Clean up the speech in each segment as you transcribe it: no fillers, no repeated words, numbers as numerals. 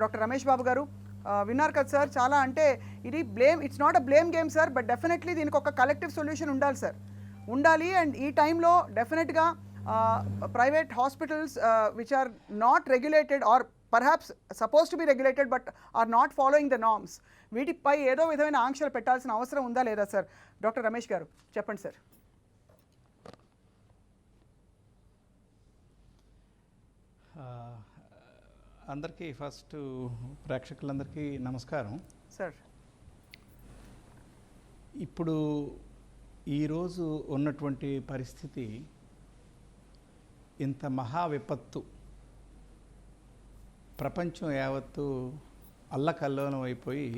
Doctor Ramesh Babu గారు. విన్నారు కదా సార్, చాలా అంటే ఇది it's not a blame game sir, but definitely దీనికి ఒక కలెక్టివ్ సొల్యూషన్ ఉండాలి సార్, ఉండాలి. అండ్ ఈ టైంలో డెఫినెట్గా private hospitals which are not regulated or perhaps suppose to be regulated but are not following the norms, వీటిపై ఏదో విధమైన ఆంక్షలు పెట్టాల్సిన అవసరం ఉందా లేదా సార్? డాక్టర్ రమేష్ గారు చెప్పండి సార్. అందరికీ ఫస్ట్ ప్రేక్షకులందరికీ నమస్కారం సార్. ఇప్పుడు ఈరోజు ఉన్నటువంటి పరిస్థితి ఇంత మహా విపత్తు, ప్రపంచం యావత్తు అల్లకల్లోలం అయిపోయి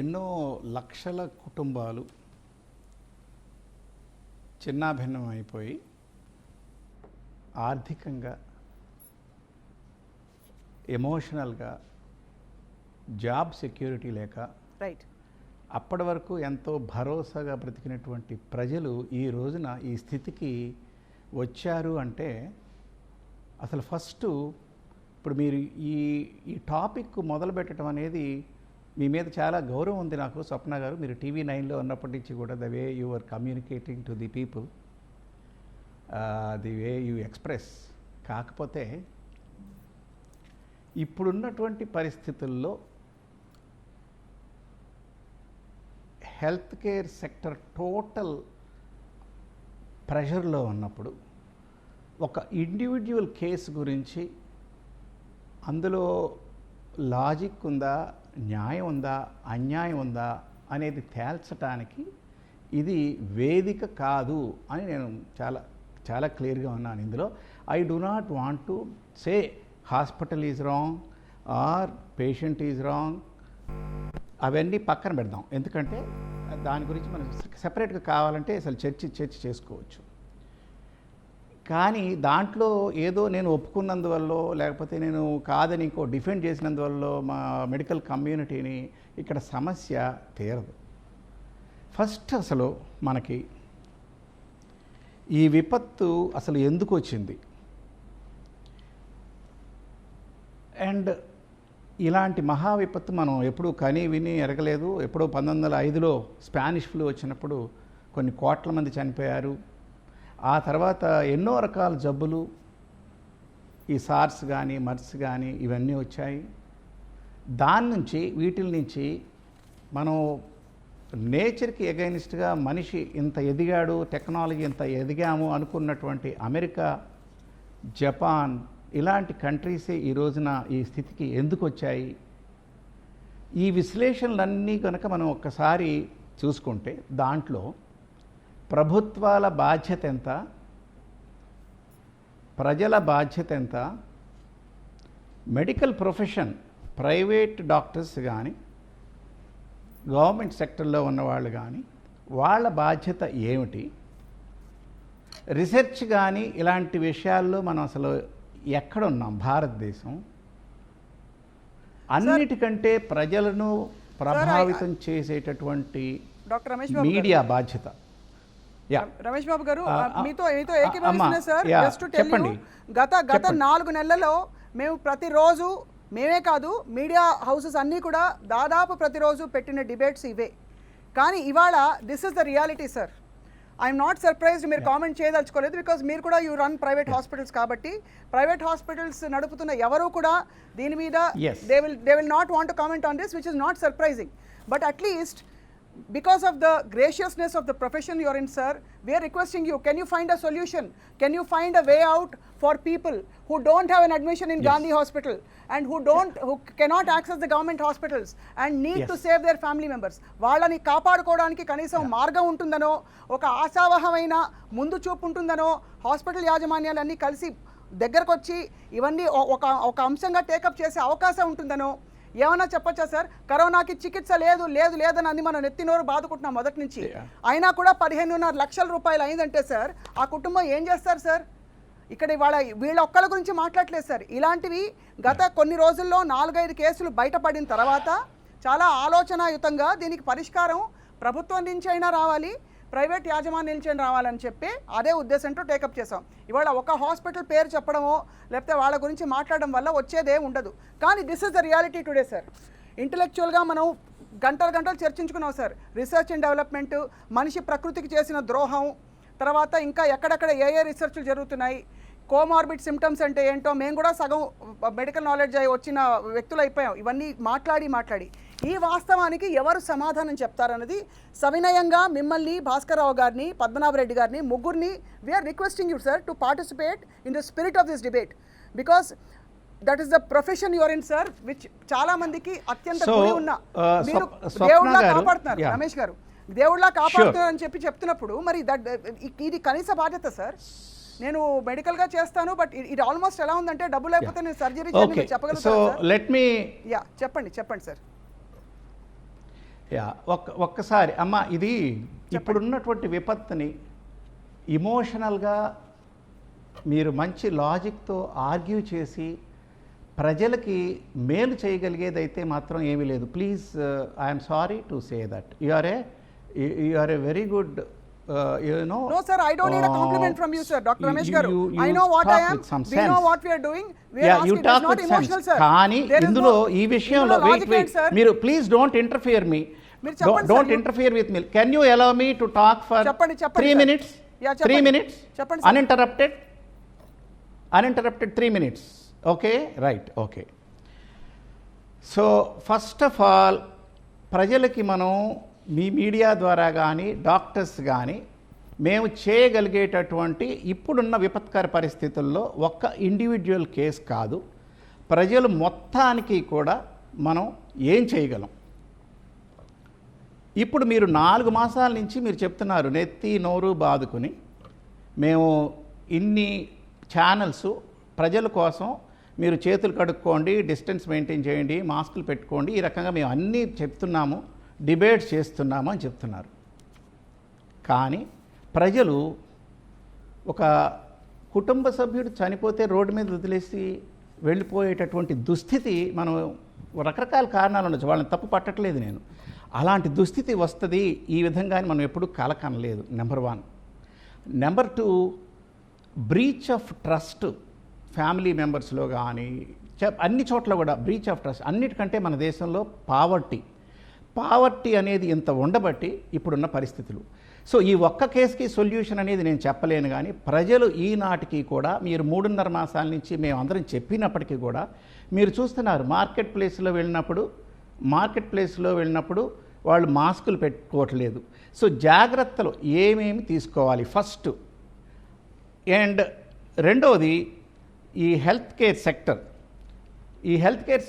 ఎన్నో లక్షల కుటుంబాలు చిన్నాభిన్నం అయిపోయి ఆర్థికంగా, ఎమోషనల్గా, జాబ్ సెక్యూరిటీ లేక రైట్ అప్పటి వరకు ఎంతో భరోసాగా బ్రతికినటువంటి ప్రజలు ఈ రోజున ఈ స్థితికి వచ్చారు అంటే అసలు ఫస్ట్ ఇప్పుడు మీరు ఈ టాపిక్ మొదలు పెట్టడం అనేది మీ మీద చాలా గౌరవం ఉంది నాకు, స్వప్న గారు. మీరు టీవీ 9లో ఉన్నప్పటి నుంచి కూడా the way you are communicating to the people, the way you express. కాకపోతే ఇప్పుడున్నటువంటి పరిస్థితుల్లో హెల్త్ కేర్ సెక్టర్ టోటల్ ప్రెషర్లో ఉన్నప్పుడు ఒక ఇండివిజువల్ కేసు గురించి అందులో లాజిక్ ఉందా, న్యాయం ఉందా, అన్యాయం ఉందా అనేది తేల్చడానికి ఇది వేదిక కాదు అని నేను చాలా చాలా క్లియర్గా ఉన్నాను ఇందులో. I do not want to say hospital is wrong or patient is wrong, అవన్నీ పక్కన పెడదాం. ఎందుకంటే దాని గురించి మనం సెపరేట్గా కావాలంటే అసలు చర్చ చేసుకోవచ్చు. కానీ దాంట్లో ఏదో నేను ఒప్పుకున్నందువల్ల లేకపోతే నేను కాదని ఇంకో డిఫెండ్ చేసినందువల్ల మా మెడికల్ కమ్యూనిటీని ఇక్కడ సమస్య తీరదు. ఫస్ట్ అసలు మనకి ఈ విపత్తు అసలు ఎందుకు వచ్చింది, అండ్ ఇలాంటి మహా విపత్తు మనం ఎప్పుడూ కని విని ఎరగలేదు. ఎప్పుడో 1905లో స్పానిష్ ఫ్లూ వచ్చినప్పుడు కొన్ని కోట్ల మంది చనిపోయారు. ఆ తర్వాత ఎన్నో రకాల జబ్బులు, ఈ సార్స్ కానీ మర్స్ కానీ ఇవన్నీ వచ్చాయి. దాని నుంచి వీటి నుంచి మనం నేచర్కి ఎగైనిస్ట్గా మనిషి ఇంత ఎదిగాడు, టెక్నాలజీ ఇంత ఎదిగాము అనుకున్నటువంటి అమెరికా, జపాన్ ఇలాంటి కంట్రీసే ఈ రోజున ఈ స్థితికి ఎందుకు వచ్చాయి? ఈ విశ్లేషణలన్నీ కనుక మనం ఒక్కసారి చూసుకుంటే దాంట్లో ప్రభుత్వాల బాధ్యత ఎంత, ప్రజల బాధ్యత ఎంత, మెడికల్ ప్రొఫెషన్ ప్రైవేట్ డాక్టర్స్ కానీ గవర్నమెంట్ సెక్టర్లో ఉన్నవాళ్ళు కానీ వాళ్ళ బాధ్యత ఏమిటి, రీసెర్చ్ కానీ ఇలాంటి విషయాల్లో మనం అసలు ఎక్కడున్నాం? భారతదేశం అన్నిటికంటే ప్రజలను ప్రభావితం చేసేటటువంటి మీడియా బాధ్యత. రమేష్ బాబు గారు మీతో ఏకీభవిస్తున్నా sir. Just to tell you, గత 4 నెలల్లో మేము ప్రతిరోజు, మేమే కాదు మీడియా హౌసెస్ అన్నీ కూడా దాదాపు ప్రతిరోజు పెట్టిన డిబేట్స్ ఇవే. కానీ ఇవాళ this is the reality sir. I'm not surprised మీరు కామెంట్ చేయదలుచుకోలేదు, బికాజ్ మీరు కూడా యూ రన్ ప్రైవేట్ హాస్పిటల్స్ కాబట్టి ప్రైవేట్ హాస్పిటల్స్ నడుపుతున్న ఎవరు కూడా దీని మీద they will not want to comment on this, which is not surprising. But at least because of the graciousness of the profession you are in, sir, we are requesting you, can you find a solution, can you find a way out for people who don't have an admission in Gandhi Hospital and who cannot access the government hospitals and need to save their family members? వాళ్ళని కాపాడుకోవడానికి కనీసం మార్గం ఉంటుందనో, ఒక ఆశావహమైన ముందు చూపు ఉంటుందనో hospital యాజమాన్యాలన్నీ కలిసి దగ్గరకు వచ్చి ఇవన్నీ ఒక అంశంగా టేకప్ చేసే అవకాశం ఉంటుందనో ఏమన్నా చెప్పచ్చా సార్? కరోనాకి చికిత్స లేదు లేదు లేదని అంది మనం నెత్తినోరు బాదుకుంటున్నాం మొదటి నుంచి. అయినా కూడా 15.5 లక్షల రూపాయలు అయిందంటే సార్ ఆ కుటుంబం ఏం చేస్తారు సార్? ఇక్కడ వీళ్ళ ఒక్కళ్ళ గురించి మాట్లాడలేదు సార్. ఇలాంటివి గత కొన్ని రోజుల్లో 4-5 కేసులు బయటపడిన తర్వాత చాలా ఆలోచనాయుతంగా దీనికి పరిష్కారం ప్రభుత్వం నుంచి అయినా రావాలి, ప్రైవేట్ యాజమాన్యం రావాలని చెప్పి అదే ఉద్దేశంతో టేకప్ చేసాం. ఇవాళ ఒక హాస్పిటల్ పేరు చెప్పడమో లేకపోతే వాళ్ళ గురించి మాట్లాడడం వల్ల వచ్చేదే ఉండదు. కానీ this is the reality today sir. ఇంటలెక్చువల్గా మనం గంటలు చర్చించుకున్నాం సార్. రీసెర్చ్ అండ్ డెవలప్మెంట్, మనిషి ప్రకృతికి చేసిన ద్రోహం, తర్వాత ఇంకా ఎక్కడెక్కడ ఏ రీసెర్చ్లు జరుగుతున్నాయి, కోమార్బిడ్ సిమ్టమ్స్ అంటే ఏంటో మేము కూడా సగం మెడికల్ నాలెడ్జ్ అయి వచ్చిన వ్యక్తులు అయిపోయాం. ఇవన్నీ మాట్లాడి ఈ వాస్తవానికి ఎవరు సమాధానం చెప్తారన్నది సవినయంగా మిమ్మల్ని, భాస్కర్రావు గారిని, పద్మనాభరెడ్డి గారిని, ముగ్గురిని we're requesting you sir to participate in the spirit of this debate because that is the profession your in sir, which చాలా మందికి అత్యంత గురి ఉన్న మీరు దేవుళ్ళ కాపాడుతున్నారు. రమేష్ గారు దేవుళ్ళ కాపాడుతున్నారు అని చెప్తున్నప్పుడు మరి ఇది కనీస బాధ్యత సార్. నేను మెడికల్గా చేస్తాను, బట్ ఇది ఆల్మోస్ట్ ఎలా ఉందంటే డబ్బు లేకపోతే నేను సర్జరీ చెప్పగలుగుతాను. చెప్పండి సార్. ఒక్కసారి అమ్మ, ఇది ఇప్పుడున్నటువంటి విపత్తుని ఇమోషనల్గా మీరు మంచి లాజిక్తో ఆర్గ్యూ చేసి ప్రజలకి మేలు చేయగలిగేది అయితే మాత్రం ఏమీ లేదు. Please, I'm sorry to say that you are a very good. No sir, I don't need a compliment from you sir. Dr. Ramesh garu, I know what I am, we know what we are doing, we are asking, it is not emotional sir. Kaani indulo ee vishayamlo wait meeru please don't interfere me, don't interfere with me. Can you allow me to talk for 3 minutes? 3 minutes uninterrupted 3 minutes. Okay, right, okay. So first of all, ప్రజలకి మనం మీ media ద్వారా కానీ doctors కానీ మేము చేయగలిగేటటువంటి ఇప్పుడున్న విపత్కర పరిస్థితుల్లో ఒక్క ఇండివిజువల్ కేసు కాదు, ప్రజలు మొత్తానికి కూడా మనం ఏం చేయగలం. ఇప్పుడు మీరు 4 మాసాల నుంచి మీరు చెప్తున్నారు నెత్తి నోరు బాదుకుని మేము ఇన్ని ఛానల్స్ ప్రజల కోసం మీరు చేతులు కడుక్కోండి, డిస్టెన్స్ మెయింటైన్ చేయండి, మాస్కులు పెట్టుకోండి, ఈ రకంగా మేము అన్నీ చెప్తున్నాము, డిబేట్స్ చేస్తున్నాము అని చెప్తున్నారు. కానీ ప్రజలు ఒక కుటుంబ సభ్యుడు చనిపోతే రోడ్డు మీద వదిలేసి వెళ్ళిపోయేటటువంటి దుస్థితి మనం రకరకాల కారణాలు ఉండొచ్చు, వాళ్ళని తప్పు పట్టట్లేదు నేను, అలాంటి దుస్థితి వస్తుంది ఈ విధంగా మనం ఎప్పుడూ కలకనలేదు. Number 1. Number 2, breach of trust family మెంబర్స్లో కానీ అన్ని చోట్ల కూడా బ్రీచ్ ఆఫ్ ట్రస్ట్. అన్నిటికంటే మన దేశంలో పావర్టీ అనేది ఇంత ఉండబట్టి ఇప్పుడున్న పరిస్థితులు. సో ఈ ఒక్క కేసుకి సొల్యూషన్ అనేది నేను చెప్పలేను, కానీ ప్రజలు ఈనాటికి కూడా మీరు 3.5 మాసాల నుంచి మేము అందరం చెప్పినప్పటికీ కూడా మీరు చూస్తున్నారు మార్కెట్ ప్లేస్లో వెళ్ళినప్పుడు వాళ్ళు మాస్కులు పెట్టుకోవట్లేదు. సో జాగ్రత్తలు ఏమేమి తీసుకోవాలి ఫస్ట్. అండ్ రెండవది ఈ హెల్త్ కేర్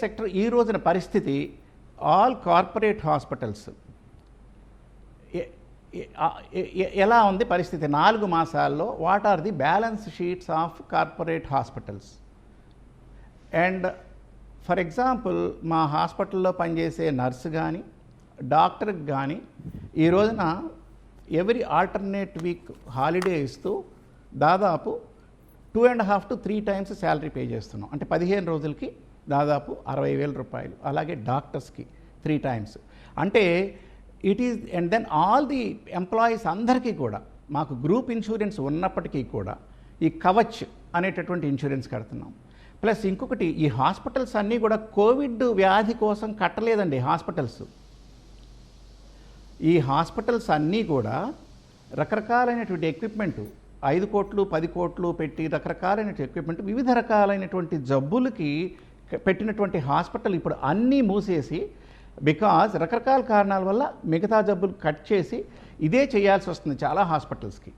సెక్టర్ ఈ రోజున పరిస్థితి, ఆల్ కార్పొరేట్ హాస్పిటల్స్ ఎలా ఉంది పరిస్థితి 4 మాసాల్లో? What are the balance sheets of corporate hospitals? And for example మా హాస్పిటల్లో పనిచేసే నర్సు కానీ డాక్టర్కి కానీ ఈ రోజున ఎవ్రీ ఆల్టర్నేట్ వీక్ హాలిడే ఇస్తూ దాదాపు 2.5 to 3 times శాలరీ పే చేస్తున్నాం. అంటే 15 రోజులకి దాదాపు 60,000 రూపాయలు. అలాగే డాక్టర్స్కి 3 times. అంటే it is. And then all the employees అందరికీ కూడా మాకు గ్రూప్ ఇన్సూరెన్స్ ఉన్నప్పటికీ కూడా ఈ కవచ్ అనేటటువంటి ఇన్సూరెన్స్ కడుతున్నాం. ప్లస్ ఇంకొకటి, ఈ హాస్పిటల్స్ అన్నీ కూడా కోవిడ్ వ్యాధి కోసం కట్టలేదండి. ఈ హాస్పిటల్స్ అన్నీ కూడా రకరకాలైనటువంటి ఎక్విప్మెంటు 5 కోట్లు 10 కోట్లు పెట్టి రకరకాలైనటువంటి ఎక్విప్మెంట్ వివిధ రకాలైనటువంటి జబ్బులకి పెట్టినటువంటి హాస్పిటల్ ఇప్పుడు అన్నీ మూసేసి, బికాజ్ రకరకాల కారణాల వల్ల మిగతా జబ్బులు కట్ చేసి ఇదే చేయాల్సి వస్తుంది చాలా హాస్పిటల్స్కి.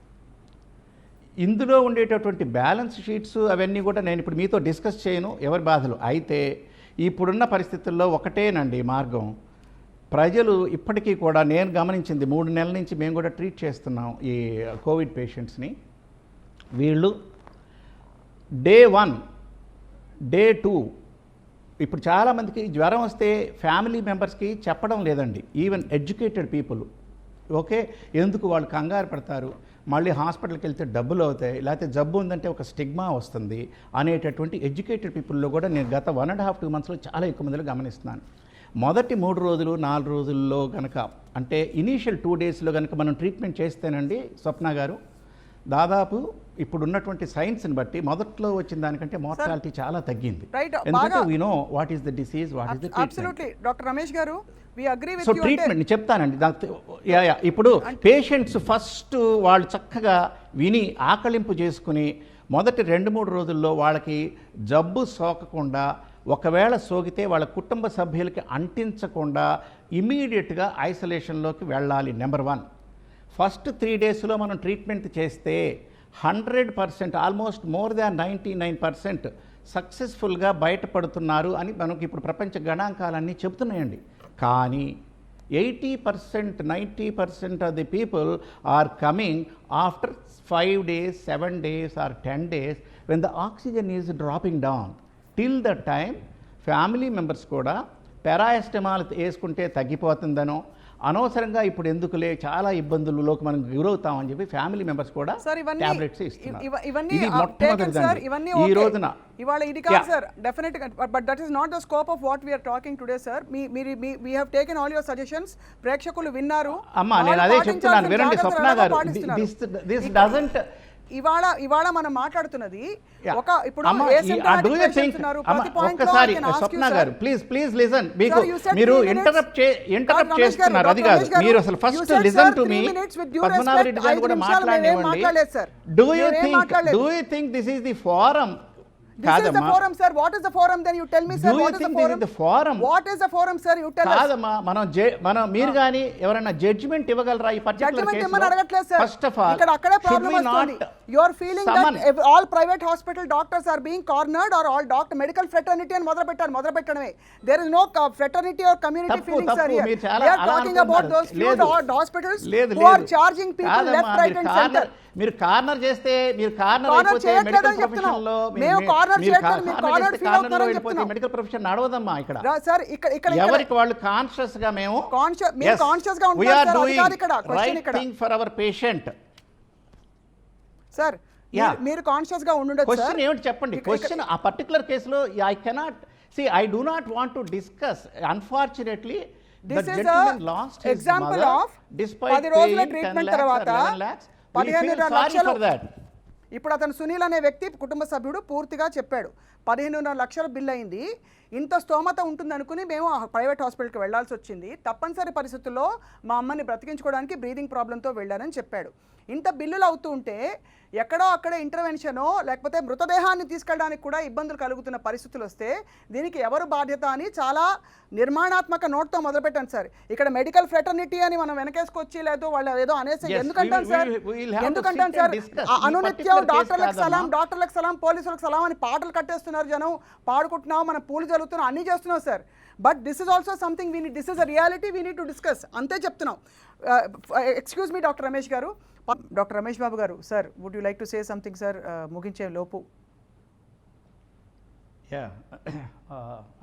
ఇందులో ఉండేటటువంటి బ్యాలెన్స్ షీట్స్ అవన్నీ కూడా నేను ఇప్పుడు మీతో డిస్కస్ చేయను, ఎవరి బాధలు. అయితే ఇప్పుడున్న పరిస్థితుల్లో ఒకటేనండి మార్గం. ప్రజలు ఇప్పటికీ కూడా నేను గమనించింది 3 నెలల నుంచి మేము కూడా ట్రీట్ చేస్తున్నాం ఈ కోవిడ్ పేషెంట్స్ని. వీళ్ళు డే 1 డే 2 ఇప్పుడు చాలామందికి జ్వరం వస్తే ఫ్యామిలీ మెంబర్స్కి చెప్పడం లేదండి, ఈవెన్ ఎడ్యుకేటెడ్ పీపుల్. ఓకే, ఎందుకు వాళ్ళు కంగారు పడతారు, మళ్ళీ హాస్పిటల్కి వెళ్తే డబ్బులు అవుతాయి, లేకపోతే జబ్బు ఉందంటే ఒక స్టిగ్మా వస్తుంది అనేటటువంటి ఎడ్యుకేటెడ్ పీపుల్లో కూడా నేను గత 1.5-2 monthsలో చాలా ఎక్కువ మందిలో గమనిస్తున్నాను. మొదటి 3 రోజులు 4 రోజుల్లో కనుక అంటే ఇనీషియల్ 2 డేస్లో కనుక మనం ట్రీట్మెంట్ చేస్తేనండి స్వప్న గారు, దాదాపు ఇప్పుడు ఉన్నటువంటి సైన్స్ని బట్టి మొదట్లో వచ్చిన దానికంటే మార్టాలిటీ చాలా తగ్గింది. ఎందుకంటే we know what is the disease, what is the treatment. Doctor Ramesh గారు, we agree with you. So treatment చెప్తానండి. ఇప్పుడు పేషెంట్స్ ఫస్ట్ వాళ్ళు చక్కగా విని ఆకలింపు చేసుకుని మొదటి 2-3 రోజుల్లో వాళ్ళకి జబ్బు సోకకుండా, ఒకవేళ సోకితే వాళ్ళ కుటుంబ సభ్యులకి అంటించకుండా ఇమీడియట్గా ఐసోలేషన్లోకి వెళ్ళాలి. నెంబర్ 1. ఫస్ట్ 3 డేస్లో మనం ట్రీట్మెంట్ చేస్తే 100%, ఆల్మోస్ట్ మోర్ దాన్ 99% సక్సెస్ఫుల్గా బయటపడుతున్నారు అని మనకి ఇప్పుడు ప్రపంచ గణాంకాలన్నీ చెబుతున్నాయండి. కానీ 80%, 90% of the people are coming after 5 days, 7 days or 10 days when the oxygen is dropping down. Till that time family members కూడా పారాసిటమాల్ వేసుకుంటే తగ్గిపోతుందనో, అనవసరంగా ఇప్పుడు ఎందుకులే చాలా ఇబ్బందులలోకి మనం గురవుతామని చెప్పి ఫ్యామిలీ మెంబర్స్ కూడా టాబ్లెట్స్ ఇస్తున్నారు. ఇది మొట్టమొదటిదండి ఈ రోజున. ఇవాళ ఇది కాదు సార్, డెఫినెట్ గా, but that is not the scope of what we're talking today sir. We have taken all your suggestions, ప్రేక్షకులు విన్నారు. అమ్మా, నేను అదే చెప్తున్నాను, వినండి స్వప్న గారు. దిస్ డజంట్ ఇవాళ మనం మాట్లాడుతున్నది ఒక ఇప్పుడు ఒక్కసారి స్వప్న గారు ప్లీజ్ లిసన్. మీరు ఇంటరప్ట్ చేస్తున్నారు, అది కాదు. మీరు అసలు first listen to me. Padmanabha Reddy గారు కూడా మాట్లాడనివ్వండి. Do you think this is the forum? This is the forum, sir. What is the forum? Then you tell me, sir. What is the forum? This is the forum. What is the forum, sir? You tell us. కాదమ్మా, మనం మీరు గాని ఎవరైనా judgement ఇవ్వగలరా ఈ particular కేసులో? Judgement అడగట్లేదు sir. First of all ఇక్కడ అక్కడే ప్రాబ్లం వస్తుంది. You are feeling that all private hospital doctors are being cornered, or all doctor medical fraternity and మొదలుపెట్టడమే. There is no fraternity or community feeling, sir. We are talking about those few hospitals who are charging people left, right and center. మీరు corner చేస్తే, మీరు corner అయిపోతే medical profession లో medical profession నడవదమ్మా ఇక్కడ. Sir ఇక్కడ ఎవరికి వాళ్ళు conscious గా మేము కాన్షియస్ గా ఉంటారు సార్. ఇక్కడ right thing for hour patient. Sir మీరు కాన్షియస్ గా ఉండండి. క్వశ్చన్ ఏమిటి చెప్పండి? క్వశ్చన్ ఆ పర్టికులర్ కేసులో I cannot see, I do not want to discuss. Unfortunately, this is a example of 10 రోజుల ట్రీట్మెంట్ తర్వాత 15 లక్షలు. ఇప్పుడు అతను సునీల్ అనే వ్యక్తి కుటుంబ సభ్యుడు పూర్తిగా చెప్పాడు 15 లక్షల బిల్ అయింది. ఇంత స్తోమత ఉంటుంది అనుకుని మేము ప్రైవేట్ హాస్పిటల్కి వెళ్లాల్సి వచ్చింది. తప్పనిసరి పరిస్థితుల్లో మా అమ్మని బ్రతికించుకోవడానికి బ్రీదింగ్ ప్రాబ్లంతో వెళ్ళారని చెప్పాడు. ఇంత బిల్లులు అవుతూ ఉంటే ఎక్కడో అక్కడ ఇంటర్వెన్షనో లేకపోతే మృతదేహాన్ని తీసుకెళ్ళడానికి కూడా ఇబ్బందులు కలుగుతున్న పరిస్థితులు వస్తే దీనికి ఎవరు బాధ్యత అని చాలా నిర్మాణాత్మక నోట్తో మొదలుపెట్టాను సార్. ఇక్కడ మెడికల్ ఫ్రెటర్నిటీ అని మనం వెనకేసుకొచ్చి లేదు వాళ్ళు ఏదో అనేసి ఎందుకంటాను సార్ అనునిత్యం డాక్టర్లకు సలాం పోలీసులకు సలాం అని పాటలు కట్టేస్తున్నారు జనం, పాడుకుంటున్నాం, మనం పూలు జరుగుతున్నాం, అన్నీ చేస్తున్నాం sir. But this is also something this is a reality we need to discuss, అంతే చెప్తున్నాం. ఎక్స్క్యూజ్ మీ డాక్టర్ రమేష్ గారు. Doctor Ramesh Babu garu, sir would you like to say something sir ముగించే లోపు?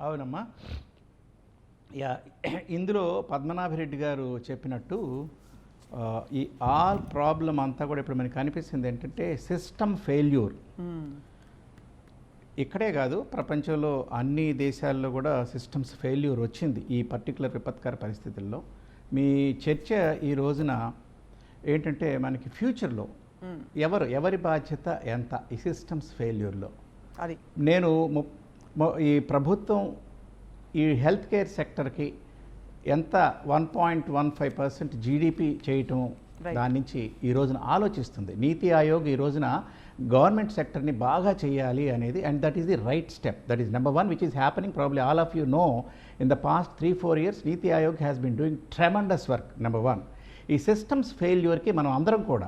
అవునమ్మా. ఇందులో పద్మనాభరెడ్డి గారు చెప్పినట్టు ఈ ఆల్ ప్రాబ్లం అంతా కూడా ఇప్పుడు మనకి కనిపిస్తుంది ఏంటంటే సిస్టమ్ ఫెయిల్యూర్. ఇక్కడే కాదు, ప్రపంచంలో అన్ని దేశాల్లో కూడా సిస్టమ్స్ ఫెయిల్యూర్ వచ్చింది ఈ పర్టికులర్ విపత్కర పరిస్థితుల్లో. మీ చర్చ ఈ రోజున ఏంటంటే మనకి ఫ్యూచర్లో ఎవరి బాధ్యత ఎంత ఈ సిస్టమ్స్ ఫెయిల్యూర్లో? అది నేను ఈ ప్రభుత్వం ఈ హెల్త్ కేర్ సెక్టర్కి ఎంత 1.15% జీడిపి చేయటం, దాని నుంచి ఈ రోజున ఆలోచిస్తుంది. నీతి ఆయోగ్ ఈ రోజున గవర్నమెంట్ సెక్టర్ని బాగా చేయాలి అనేది, and that is the right step. That is number 1 which is happening. Probably all of you know in the past 3-4 years NITI Aayog has been doing tremendous work. Number 1 ఈ సిస్టమ్స్ ఫెయిల్యూర్కి మనం అందరం కూడా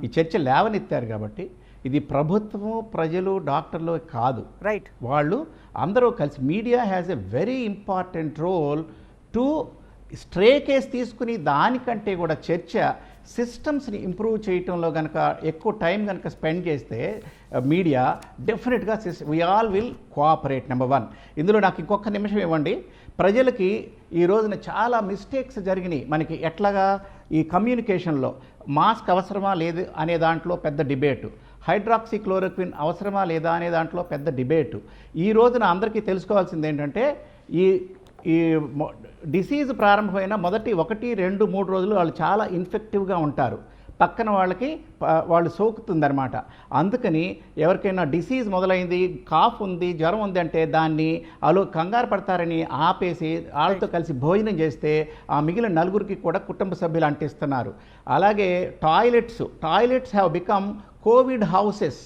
ఈ చర్చ లేవనెత్తారు కాబట్టి ఇది ప్రభుత్వము, ప్రజలు, డాక్టర్లు కాదు, రైట్, వాళ్ళు అందరూ కలిసి. Media has a very important role to stray case తీసుకుని దానికంటే కూడా చర్చ సిస్టమ్స్ని ఇంప్రూవ్ చేయటంలో కనుక ఎక్కువ టైం కనుక స్పెండ్ చేస్తే మీడియా డెఫినెట్గా we all will cooperate. Number 1. ఇందులో నాకు ఇంకొక నిమిషం ఇవ్వండి. ప్రజలకి ఈ రోజున చాలా మిస్టేక్స్ జరిగినాయి మనకి. ఎట్లాగా ఈ కమ్యూనికేషన్లో మాస్క్ అవసరమా లేదు అనే దాంట్లో పెద్ద డిబేటు, హైడ్రాక్సిక్లోరోక్విన్ అవసరమా లేదా అనే దాంట్లో పెద్ద డిబేటు. ఈ రోజున అందరికీ తెలుసుకోవాల్సింది ఏంటంటే ఈ ఈ డిసీజ్ ప్రారంభమైన మొదటి 1, 2, 3 రోజులు వాళ్ళు చాలా ఇన్ఫెక్టివ్గా ఉంటారు, పక్కన వాళ్ళకి వాళ్ళు సోకుతుందన్నమాట. అందుకని ఎవరికైనా డిసీజ్ మొదలైంది, కాఫ్ ఉంది, జ్వరం ఉంది అంటే దాన్ని వాళ్ళు కంగారు పడతారని ఆపేసి వాళ్ళతో కలిసి భోజనం చేస్తే ఆ మిగిలిన నలుగురికి కూడా కుటుంబ సభ్యులు అంటిస్తున్నారు. అలాగే toilets have become Covid houses.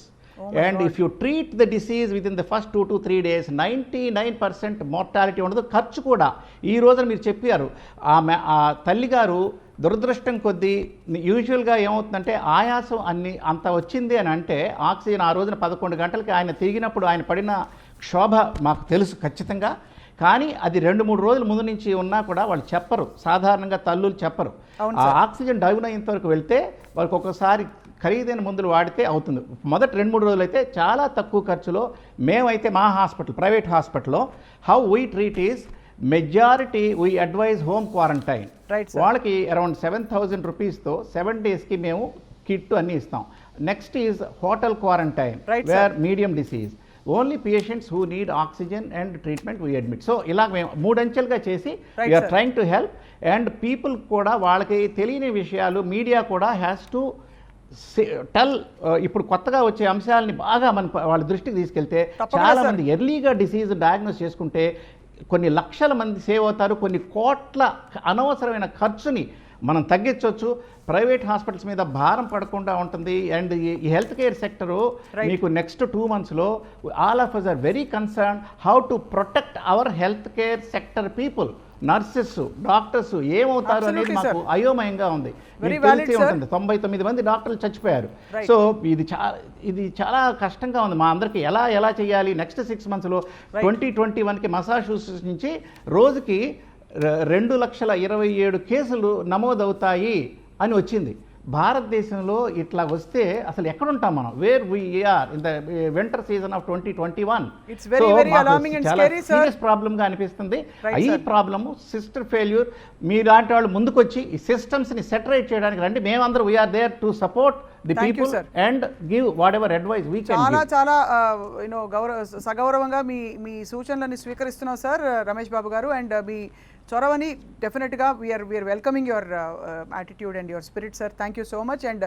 And if you treat the disease within the first 2 to 3 days, 99% mortality ఉండదు. ఖర్చు కూడా ఈ రోజున మీరు చెప్పారు, ఆ తల్లిగారు దురదృష్టం కొద్దీ యూజువల్గా ఏమవుతుందంటే ఆయాసం అంత వచ్చింది అని అంటే ఆక్సిజన్ ఆ రోజున 11 గంటలకి ఆయన తిరిగినప్పుడు ఆయన పడిన క్షోభ మాకు తెలుసు ఖచ్చితంగా. కానీ అది 2-3 రోజుల ముందు నుంచి ఉన్నా కూడా వాళ్ళు చెప్పరు, సాధారణంగా తల్లులు చెప్పరు. ఆ ఆక్సిజన్ డౌన్ అయ్యేంత వరకు వెళ్తే వాళ్ళకి ఒక్కొక్కసారి ఖరీదైన మందులు వాడితే అవుతుంది. మొదటి 2-3 రోజులు అయితే చాలా తక్కువ ఖర్చులో మేమైతే మా హాస్పిటల్, ప్రైవేట్ హాస్పిటల్లో how we treat is majority we advise home quarantine. వాళ్ళకి అరౌండ్ 7,000 రూపీస్తో 7 డేస్కి మేము కిట్ అన్నీ ఇస్తాం. Next is hotel quarantine where medium disease, only patients who need oxygen and treatment we admit. So ఇలా మేము 3 అంచెలుగా చేసి we're trying to help. And people కూడా వాళ్ళకి తెలియని విషయాలు మీడియా కూడా హ్యాస్ టు టెల్. ఇప్పుడు కొత్తగా వచ్చే అంశాలని బాగా వాళ్ళ దృష్టికి తీసుకెళ్తే చాలా మంది ఎర్లీగా డిసీజ్ డయాగ్నోస్ చేసుకుంటే కొన్ని లక్షల మంది సేవ్ అవుతారు, కొన్ని కోట్ల అనవసరమైన ఖర్చుని మనం తగ్గించవచ్చు. ప్రైవేట్ హాస్పిటల్స్ మీద భారం పడకుండా ఉంటుంది. అండ్ ఈ హెల్త్ కేర్ సెక్టరు మీకు నెక్స్ట్ 2 monthsలో all of us are very concern how to protect our health care sector people. Nurses, doctors ఏమవుతారు అనేది మాకు అయోమయంగా ఉంది. తెలిసే ఉంటుంది 99 మంది డాక్టర్లు చచ్చిపోయారు. సో ఇది చాలా కష్టంగా ఉంది మా అందరికి. ఎలా చేయాలి? నెక్స్ట్ 6 monthsలో 2021కి మసాచ్యూసెట్స్ నుంచి రోజుకి 2,27,000 కేసులు నమోదవుతాయి అని వచ్చింది. భారతదేశంలో ఇట్లా వస్తే అసలు ఎక్కడుంటాం మనం? Where we are in the winter season of 2021. Serious ప్రాబ్లమ్గా అనిపిస్తుంది. ఈ ప్రాబ్లము సిస్టర్ ఫెయిల్యూర్. మీలాంటి వాళ్ళు ముందుకొచ్చి ఈ సిస్టమ్స్ని సెటరేట్ చేయడానికి రండి. మేమందరూ we're there to support the people and give whatever advice we can. చాలా సగౌరవంగా మీ సూచనలని స్వీకరిస్తున్నాం సార్ రమేష్ బాబు గారు. అండ్ మీ చొరవని డెఫినెట్గా we're welcoming your attitude and your spirit sir. Thank you so much. And